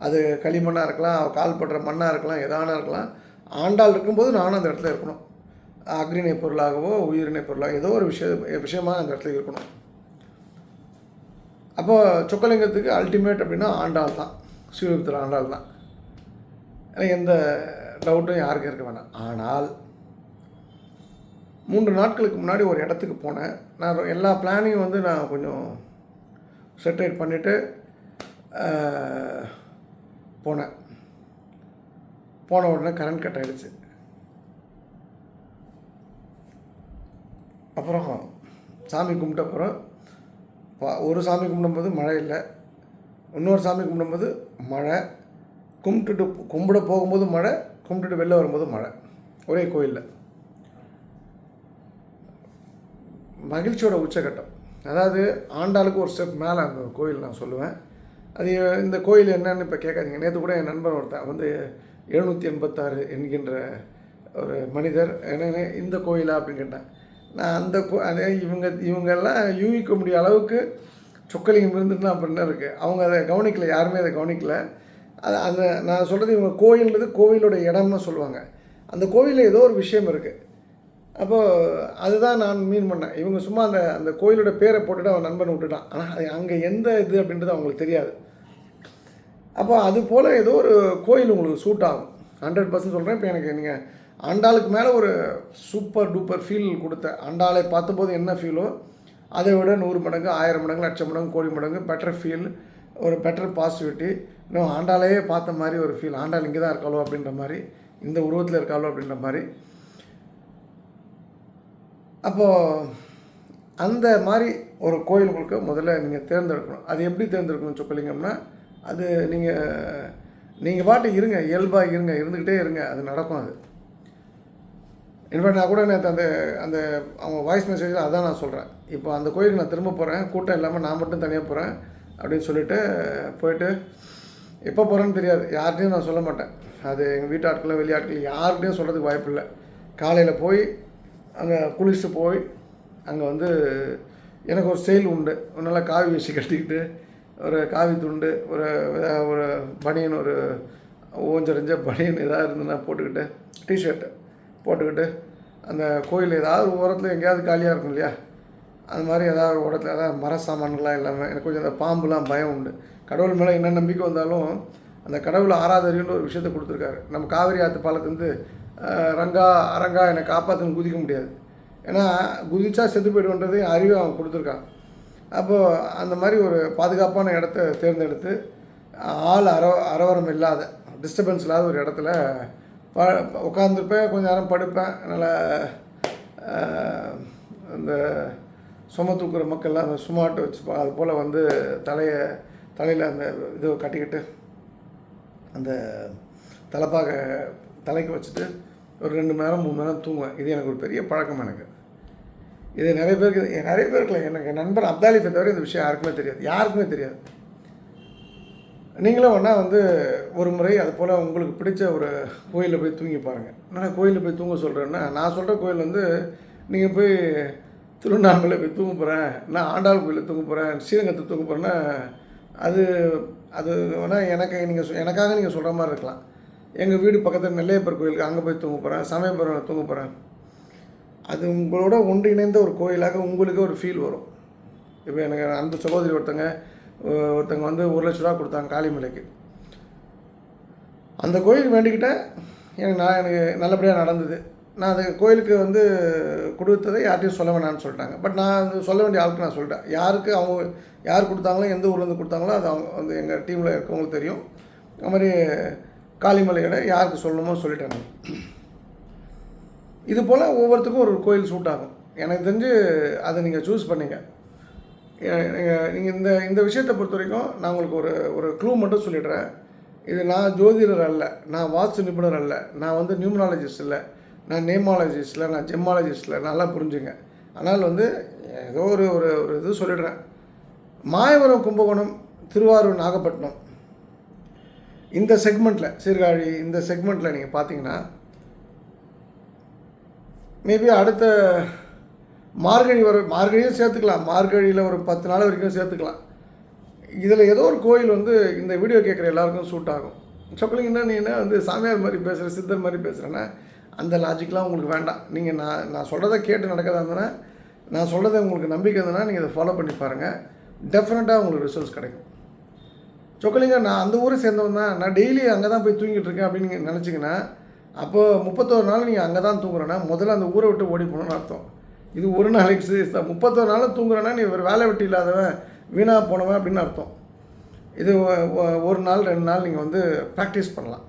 அது களிமண்ணாக இருக்கலாம், கால் படுற மண்ணாக இருக்கலாம், எதானா இருக்கலாம். ஆண்டாள் இருக்கும்போது நானும் அந்த இடத்துல இருக்கணும். அக்னிணை பொருளாகவோ உயிரினை பொருளாக ஏதோ ஒரு விஷயமாக அந்த இடத்துல இருக்கணும். அப்போ சொக்கலிங்கத்துக்கு அல்டிமேட் அப்படின்னா ஆண்டாள் தான், ஸ்ரீவில்லிபுத்தூர் ஆண்டாள் தான். எந்த டவுட்டும் யாருக்கும் இருக்க வேணாம். ஆனால் 3 நாட்களுக்கு முன்னாடி ஒரு இடத்துக்கு போனேன். நான் எல்லா பிளானையும் வந்து நான் கொஞ்சம் செட்டரேட் பண்ணிவிட்டு போனேன். போன உடனே கரண்ட் கட் ஆகிடுச்சு. அப்புறம் சாமி கும்பிட்ட அப்புறம் ஒரு சாமி கும்பிடும்போது மழை இல்லை, இன்னொரு சாமி கும்பிடும்போது மழை, கும்பிட போகும்போது மழை, கும்பிட்டுட்டு வெளில வரும்போது மழை, ஒரே கோயிலில். மகிழ்ச்சியோட உச்சக்கட்டம். அதாவது ஆண்டாளுக்கு ஒரு ஸ்டெப் மேலே அந்த கோயில் நான் சொல்லுவேன். அது இந்த கோயில் என்னன்னு இப்போ கேட்காதீங்க. நேற்று கூட என் நண்பன் ஒருத்தன் வந்து 786 என்கின்ற ஒரு மனிதர் என்ன இந்த கோயிலா அப்படின்னு கேட்டேன். நான் அந்த அதே இவங்கெல்லாம் யூகிக்க முடிய அளவுக்கு சொக்கலிங்கம் இருந்துட்டு அப்படின்னு இருக்குது. அவங்க அதை கவனிக்கலை, யாருமே அதை கவனிக்கலை. அந்த நான் சொல்கிறது இவங்க கோயில்ன்றது கோவிலோட இடம்னு சொல்லுவாங்க. அந்த கோவிலில் ஏதோ ஒரு விஷயம் இருக்குது. அப்போது அதுதான் நான் மீன் பண்ணேன். இவங்க சும்மா அந்த கோயிலோட பேரை போட்டுட்டு அவன் நண்பன் விட்டுட்டான். ஆனால் அது அங்கே எந்த இது அப்படின்றது அவங்களுக்கு தெரியாது. அப்போ அது போல் ஏதோ ஒரு கோயில் உங்களுக்கு சூட் ஆகும். 100% சொல்கிறேன். இப்போ எனக்கு நீங்கள் ஆண்டாளுக்கு மேலே ஒரு சூப்பர் டூப்பர் ஃபீல் கொடுத்த, ஆண்டாளை பார்த்தபோது என்ன ஃபீலோ அதை விட 100 மடங்கு, 1000 மடங்கு, 1,00,000 மடங்கு, கோடி மடங்கு பெட்டர் ஃபீல், ஒரு பெட்டர் பாசிட்டிவிட்டி, இன்னும் ஆண்டாளையே பார்த்த மாதிரி ஒரு ஃபீல். ஆண்டாள் இங்கே தான் இருக்காளோ அப்படின்ற மாதிரி, இந்த உருவத்தில் இருக்காளோ அப்படின்ற மாதிரி. அப்போது அந்த மாதிரி ஒரு கோயில் உங்களுக்கு முதல்ல நீங்கள் தேர்ந்தெடுக்கணும். அது எப்படி தேர்ந்தெடுக்கணும் சொக்கலிங்கம்னா, அது நீங்கள் பாட்டு இருங்க, இயல்பாக இருங்க, இருந்துக்கிட்டே இருங்க, அது நடக்கும். அது இன்ஃபேக்ட் நான் கூட நேற்று அந்த அவங்க வாய்ஸ் மெசேஜில் அதான் நான் சொல்கிறேன். இப்போ அந்த கோயிலுக்கு நான் திரும்ப போகிறேன், கூட்டம் இல்லாமல் நான் மட்டும் தனியாக போகிறேன் அப்படின்னு சொல்லிட்டு போயிட்டு எப்போ போகிறேன்னு தெரியாது, யார்கிட்டையும் நான் சொல்ல மாட்டேன். அது எங்கள் வீட்டு ஆட்கள், வெளியாட்கள் யார்கிட்டையும் சொல்கிறதுக்கு வாய்ப்பு இல்லை. காலையில் போய் அங்கே குளிச்சுட்டு போய் அங்கே வந்து எனக்கு ஒரு ஸ்டைல் உண்டு. நல்லா காவி வேஷ்டி கட்டிக்கிட்டு, ஒரு காவி துண்டு, ஒரு பனியன், ஒரு ஓஞ்சரிஞ்ச பனியன் எதாவது இருந்துன்னா போட்டுக்கிட்டு, டிஷர்ட்டு போட்டுக்கிட்டு, அந்த கோயில் ஏதாவது ஓரத்தில் எங்கேயாவது காலியாக இருக்கும் இல்லையா, அது மாதிரி ஏதாவது ஒரு இடத்துல ஏதாவது மர சாமான்களாக இல்லாமல். எனக்கு கொஞ்சம் அந்த பாம்புலாம் பயம் உண்டு. கடவுள் மேலே என்ன நம்பிக்கை வந்தாலும் அந்த கடவுள் ஆராதரின்னு ஒரு விஷயத்தை கொடுத்துருக்காரு. நம்ம காவிரி ஆற்று பாலத்துலேருந்து ரங்கா அரங்கா என்னை காப்பாற்றுன்னு குதிக்க முடியாது. ஏன்னா குதிச்சா செத்து போய்டுன்றது அறிவை அவன் கொடுத்துருக்கான். அப்போது அந்த மாதிரி ஒரு பாதுகாப்பான இடத்த தேர்ந்தெடுத்து அரவரம் இல்லாத, டிஸ்டர்பன்ஸ் இல்லாத ஒரு இடத்துல உட்காந்துருப்பேன். கொஞ்சம் நேரம் படுப்பேன். நல்லா அந்த சும தூக்குற மக்கள்லாம் அந்த சுமாட்டு வச்சுப்போம். அது போல் வந்து தலையில் அந்த இது கட்டிக்கிட்டு அந்த தலைப்பாக தலைக்கு வச்சுட்டு ஒரு 2 மணி நேரம் 3 மணி நேரம் தூங்குவேன். இது எனக்கு ஒரு பெரிய பழக்கம் எனக்கு. இது நிறைய பேருக்கு எனக்கு என் நண்பர் அப்தாலிஃபை தவிர இந்த விஷயம் யாருக்குமே தெரியாது. நீங்களும் வேணால் வந்து ஒரு முறை அது போல் உங்களுக்கு பிடிச்ச ஒரு கோயிலில் போய் தூங்கி பாருங்கள். நான் கோயிலில் போய் தூங்க சொல்கிறேன்னா, நான் சொல்கிற கோயில் வந்து நீங்கள் போய் திருவண்ணாமலை போய் தூங்க போகிறேன், நான் ஆண்டாள் கோயிலில் தூங்க போகிறேன், ஸ்ரீரங்கத்தில் தூங்க போகிறேன்னா அது வேணால் எனக்காக நீங்கள் சொல்கிற மாதிரி இருக்கலாம். எங்கள் வீடு பக்கத்தில் நெல்லையப்பர் கோயிலுக்கு அங்கே போய் தூங்க போகிறேன், சமயபுரம் தூங்க போகிறேன். அது உங்களோட ஒன்றிணைந்த ஒரு கோயிலாக உங்களுக்கு ஒரு ஃபீல் வரும். இப்போ எனக்கு அன்பு சகோதரி ஒருத்தங்க வந்து 1 லட்ச ரூபா கொடுத்தாங்க காளிமலைக்கு. அந்த கோயிலுக்கு வேண்டிக்கிட்டேன். எனக்கு நல்லபடியாக நடந்தது. நான் அந்த கோயிலுக்கு வந்து கொடுத்ததை யார்கிட்டையும் சொல்ல வேணான்னு சொல்லிட்டாங்க. பட் நான் அது சொல்ல வேண்டிய ஆளுக்கு நான் சொல்லிட்டேன். யார் கொடுத்தாங்களோ, எந்த ஊர்லேருந்து கொடுத்தாங்களோ அது அவங்க வந்து எங்கள் டீமில் இருக்கவங்களுக்கு தெரியும். அது மாதிரி காளிமலையோட யாருக்கு சொல்லணுமோ சொல்லிட்டேன். இது போல் ஒவ்வொருத்துக்கும் ஒரு கோயில் சூட் ஆகும். எனக்கு தெரிஞ்சு அதை நீங்கள் சூஸ் பண்ணிங்க. நீங்கள் இந்த விஷயத்தை பொறுத்த வரைக்கும் நான் உங்களுக்கு ஒரு க்ளூ மட்டும் சொல்லிடுறேன். இது நான் ஜோதிடர் அல்ல, நான் வாஸ்து நிபுணர் அல்ல, நான் வந்து நியூமராலஜிஸ்ட் இல்லை, நான் நேமாலஜிஸ்ட் இல்லை, நான் ஜெம்மாலஜிஸ்ட் இல்லை, நல்லா புரிஞ்சுங்க. ஆனால் வந்து ஏதோ ஒரு இது சொல்லிடுறேன். மாயவரம், கும்பகோணம், திருவாரூர், நாகப்பட்டினம் இந்த செக்மெண்ட்டில், சீர்காழி இந்த செக்மெண்ட்டில் நீங்கள் பார்த்தீங்கன்னா மேபி அடுத்த மார்கழியும் சேர்த்துக்கலாம். மார்கழியில் ஒரு 10 நாள் வரைக்கும் சேர்த்துக்கலாம். இதில் ஏதோ ஒரு கோயில் வந்து இந்த வீடியோ கேட்குற எல்லாருக்கும் சூட் ஆகும். சொக்கலிங்கன்னா நீ என்ன வந்து சாமியார் மாதிரி பேசுகிற, சித்தர் மாதிரி பேசுகிறேன்னா அந்த லாஜிக்லாம் உங்களுக்கு வேண்டாம். நீங்கள் நான் சொல்கிறத கேட்டு நடக்கிறதா இருந்தேன்னா, நான் சொல்கிறத உங்களுக்கு நம்பிக்கை இருந்ததுன்னா நீங்கள் இதை ஃபாலோ பண்ணி பாருங்கள். டெஃபினட்டாக உங்களுக்கு ரிசல்ட்ஸ் கிடைக்கும். சொக்கலிங்க நான் அந்த ஊரை சேர்ந்தவன் தான், நான் டெய்லி அங்கே தான் போய் தூங்கிட்டு இருக்கேன் அப்படின்னு நீங்கள் நினச்சிங்கன்னா, அப்போது 31 நாள் நீங்கள் அங்கே தான் தூங்குறேன்னா முதல்ல அந்த ஊரை விட்டு ஓடி போகணுன்னு அர்த்தம். இது ஒரு நாளைக்கு 31 நாளும் தூங்குறேன்னா நீ ஒரு வேலை வெட்டி இல்லாதவன், வீணாக போனவன் அப்படின்னு அர்த்தம். இது 1 நாள் 2 நாள் நீங்கள் வந்து ப்ராக்டிஸ் பண்ணலாம்.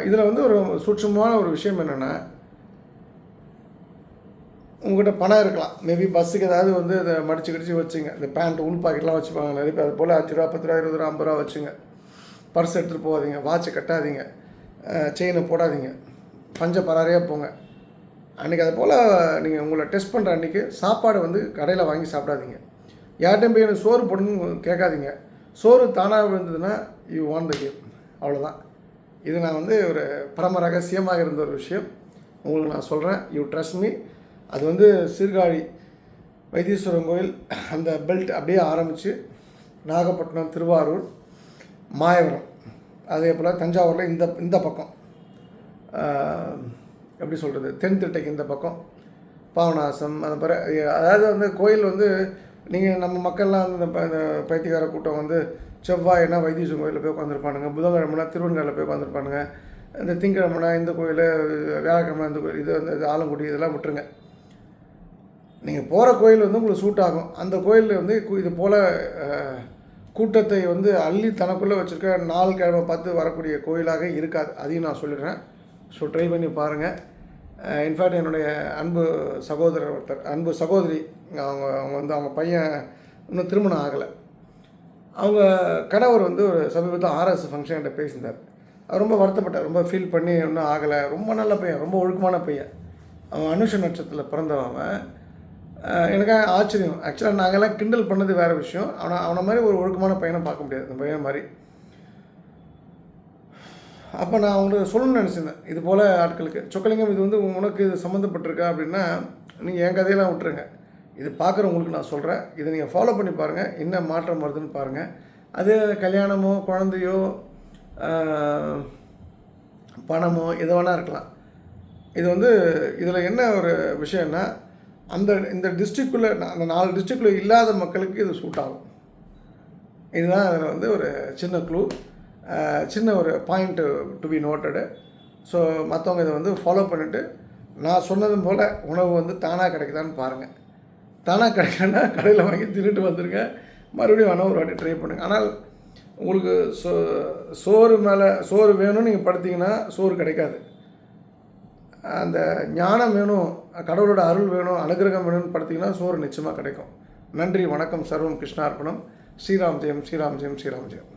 இதில் வந்து ஒரு சூட்சமான ஒரு விஷயம் என்னென்னா, உங்கள்கிட்ட பணம் இருக்கலாம். மேபி பஸ்ஸுக்கு ஏதாவது வந்து இதை மடித்து கிடிச்சு வச்சுங்க. இந்த பேண்ட் உள் பாக்கெட்லாம் வச்சுப்பாங்க நிறைய பேர். அது போல் 5 ரூபா 10 ரூபா 20 ரூபா 50 ரூபா வச்சுங்க. பர்ஸ் எடுத்துகிட்டு போகாதீங்க, வாட்சை கட்டாதீங்க, செயினை போடாதீங்க, பஞ்ச பராரியாக போங்க. அன்றைக்கி அது போல் நீங்கள் உங்களை டெஸ்ட் பண்ணுற அன்றைக்கி சாப்பாடு வந்து கடையில் வாங்கி சாப்பிடாதீங்க. யார்கிட்டையும் போய் எனக்கு சோறு போடணும்னு கேட்காதீங்க. சோறு தானாக விழுந்ததுன்னா யூ வான் த கேம், அவ்வளோதான். இது நான் வந்து ஒரு பரம ரகசியமாக இருந்த ஒரு விஷயம் உங்களுக்கு நான் சொல்கிறேன். You trust me. அது வந்து சீர்காழி வைத்தீஸ்வரன் கோயில் அந்த பெல்ட் அப்படியே ஆரம்பித்து நாகப்பட்டினம், திருவாரூர், மாயவரம், அதே போல் தஞ்சாவூரில் இந்த பக்கம் எப்படி சொல்கிறது, தென்திட்டைக்கு இந்த பக்கம் பாவநாசம், அது பிறகு அதாவது வந்து கோயில் வந்து நீங்கள் நம்ம மக்கள்லாம் வந்து இந்த பைத்தியக்கார கூட்டம் வந்து செவ்வாய்னா வைத்தீஸ்வரன் கோயிலில் போய் உட்காந்துருப்பானுங்க, புதன்கிழமைனா திருவண்ணாமலையில் போய் உட்காந்துருப்பானுங்க, இந்த திங்கக்கிழமைனா இந்த கோயில், வியாழக்கிழமை இந்த கோயில், இது வந்து ஆலங்குடி, இதெல்லாம் விட்டுருங்க. நீங்கள் போகிற கோயில் வந்து உங்களுக்கு சூட் ஆகும். அந்த கோயிலில் வந்து இது போல் கூட்டத்தை வந்து அள்ளி தனக்குள்ளே வச்சுருக்க 4 கிழமை பார்த்து வரக்கூடிய கோயிலாக இருக்காது. அதையும் நான் சொல்லிடுறேன். ஸோ ட்ரை பண்ணி பாருங்கள். இன்ஃபேக்ட் என்னுடைய அன்பு சகோதரர் ஒருத்தர், அன்பு சகோதரி, அவங்க பையன் இன்னும் திருமணம் ஆகலை. அவங்க கணவர் வந்து ஒரு சமீபத்தில் RS ஃபங்க்ஷன்கிட்ட பேசியிருந்தார். அவர் ரொம்ப வருத்தப்பட்டார், ரொம்ப ஃபீல் பண்ணி இன்னும் ஆகலை. ரொம்ப நல்ல பையன், ரொம்ப ஒழுக்கமான பையன். அவன் அனுஷ நட்சத்திரத்தில் பிறந்தவன். எனக்கு ஆச்சரியம். ஆக்சுவலாக நாங்கள்லாம் கிண்டல் பண்ணது வேறு விஷயம். அவனை மாதிரி ஒரு ஒழுக்கமான பையனை பார்க்க முடியாது, அந்த பையன் மாதிரி. அப்போ நான் அவங்களுக்கு சொல்லணும்னு நினச்சிருந்தேன், இது போல் ஆட்களுக்கு, சொக்கலிங்கம் இது வந்து உனக்கு இது சம்மந்தப்பட்டிருக்கா அப்படின்னா நீங்கள் என் கதையெல்லாம் விட்டுருங்க. இது பார்க்குறவங்களுக்கு நான் சொல்கிறேன், இதை நீங்கள் ஃபாலோ பண்ணி பாருங்கள், என்ன மாற்றம் வருதுன்னு பாருங்கள். அது கல்யாணமோ குழந்தையோ பணமோ எது வேணால் இருக்கலாம். இது வந்து இதில் என்ன ஒரு விஷயம்னா, இந்த டிஸ்ட்ரிக்குள்ளே, அந்த 4 டிஸ்ட்ரிக்டில் இல்லாத மக்களுக்கு இது சூட் ஆகும். இதுதான் அதில் வந்து ஒரு சின்ன க்ளூ, சின்ன ஒரு point to be noted. So மற்றவங்க இதை வந்து ஃபாலோ பண்ணிவிட்டு நான் சொன்னதும் போல் உணவு வந்து தானாக கிடைக்குதான்னு பாருங்கள். தானாக கிடைக்கலன்னா கடையில் வாங்கி தின்னுட்டு வந்துடுங்க, மறுபடியும் வேணால் ஒரு வாட்டி ட்ரை பண்ணுங்கள். ஆனால் உங்களுக்கு சோறு வேணும்னு நீங்கள் படுத்திங்கன்னா சோறு கிடைக்காது. அந்த ஞானம் வேணும், கடவுளோட அருள் வேணும், அனுகிரகம் வேணும்னு படுத்திங்கன்னா சோறு நிச்சயமாக கிடைக்கும். நன்றி, வணக்கம். சர்வம் கிருஷ்ணார்ப்பணம். ஸ்ரீராம் ஜெயம், ஸ்ரீராம் ஜெயம், ஸ்ரீராம் ஜெயம்.